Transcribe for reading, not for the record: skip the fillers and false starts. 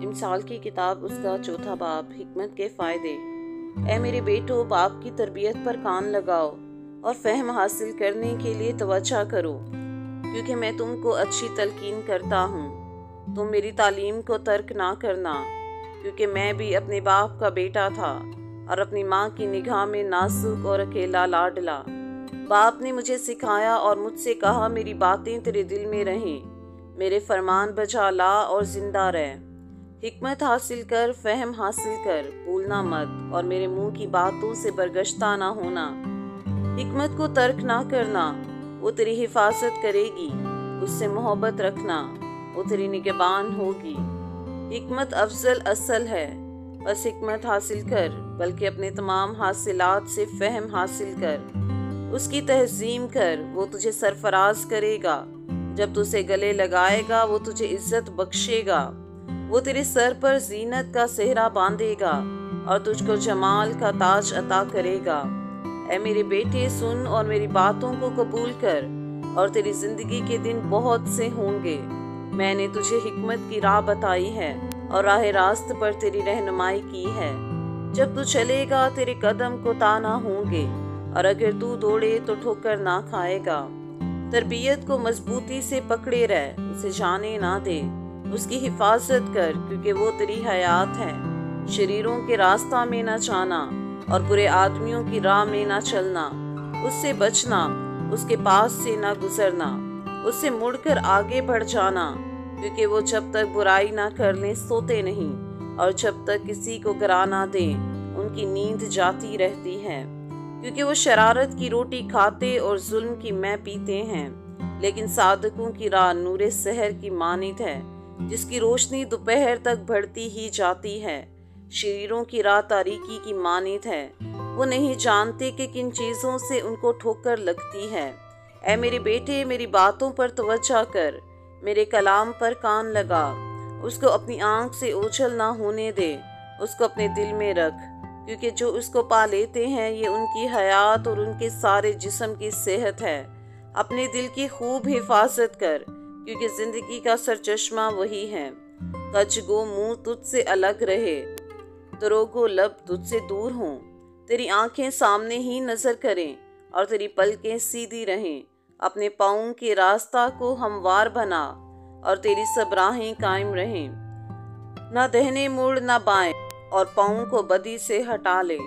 امثال کی کتاب، اس کا 4 باب، حکمت کے فائدے۔ اے میرے بیٹو، باپ کی تربیت پر کان لگاؤ اور فہم حاصل کرنے کے لیے توجہ کرو، کیونکہ میں تم کو اچھی تلقین کرتا ہوں۔ تم میری تعلیم کو ترک نہ کرنا، کیونکہ میں بھی اپنے باپ کا بیٹا تھا اور اپنی ماں کی نگاہ میں نازک اور اکیلا لاڈلا۔ باپ نے مجھے سکھایا اور مجھ سے کہا، میری باتیں تیرے دل میں رہیں، میرے فرمان بجا لا اور زندہ رہ۔ حکمت حاصل کر، فہم حاصل کر، بھولنا مت اور میرے منہ کی باتوں سے برگشتہ نہ ہونا۔ حکمت کو ترک نہ کرنا، وہ تیری حفاظت کرے گی۔ اس سے محبت رکھنا، وہ تیری نگہبان ہوگی۔ حکمت افضل اصل ہے، بس حکمت حاصل کر، بلکہ اپنے تمام حاصلات سے فہم حاصل کر۔ اس کی تہذیم کر، وہ تجھے سرفراز کرے گا۔ جب تو اسے گلے لگائے گا، وہ تجھے عزت بخشے گا۔ وہ تیرے سر پر زینت کا سہرا باندھے گا اور تجھ کو جمال کا تاج عطا کرے گا۔ اے میرے بیٹے، سن اور میری باتوں کو قبول کر، اور تیری زندگی کے دن بہت سے ہوں گے۔ میں نے تجھے حکمت کی راہ بتائی ہے اور راہ راست پر تیری رہنمائی کی ہے۔ جب تو چلے گا، تیرے قدم کوتاہ نہ ہوں گے، اور اگر تو دوڑے تو ٹھوکر نہ کھائے گا۔ تربیت کو مضبوطی سے پکڑے رہ، اسے جانے نہ دے، اس کی حفاظت کر، کیونکہ وہ تیری حیات ہے۔ شریروں کے راستہ میں نہ جانا اور برے آدمیوں کی راہ میں نہ چلنا۔ اس سے بچنا، اس کے پاس سے نہ گزرنا، اس سے مڑ کر آگے بڑھ جانا، کیونکہ وہ جب تک برائی نہ کر لیں سوتے نہیں، اور جب تک کسی کو گرا نہ دیں ان کی نیند جاتی رہتی ہے۔ کیونکہ وہ شرارت کی روٹی کھاتے اور ظلم کی مے پیتے ہیں، لیکن صادقوں کی راہ نور سحر کی مانند ہے، جس کی روشنی دوپہر تک بڑھتی ہی جاتی ہے۔ شریروں کی راہ تاریکی کی مانند ہے، وہ نہیں جانتے کہ کن چیزوں سے ان کو ٹھوکر لگتی ہے۔ اے میرے بیٹے، میری باتوں پر توجہ کر، میرے کلام پر کان لگا، اس کو اپنی آنکھ سے اوجھل نہ ہونے دے، اس کو اپنے دل میں رکھ، کیونکہ جو اس کو پا لیتے ہیں یہ ان کی حیات اور ان کے سارے جسم کی صحت ہے۔ اپنے دل کی خوب حفاظت کر، کیونکہ زندگی کا سرچشمہ وہی ہے۔ کج گو منہ تجھ سے الگ رہے، دروگو لب تجھ سے دور ہوں۔ تیری آنکھیں سامنے ہی نظر کریں اور تیری پلکیں سیدھی رہیں۔ اپنے پاؤں کے راستہ کو ہموار بنا اور تیری سب راہیں قائم رہیں۔ نہ دہنے مڑ نہ بائیں، اور پاؤں کو بدی سے ہٹا لے۔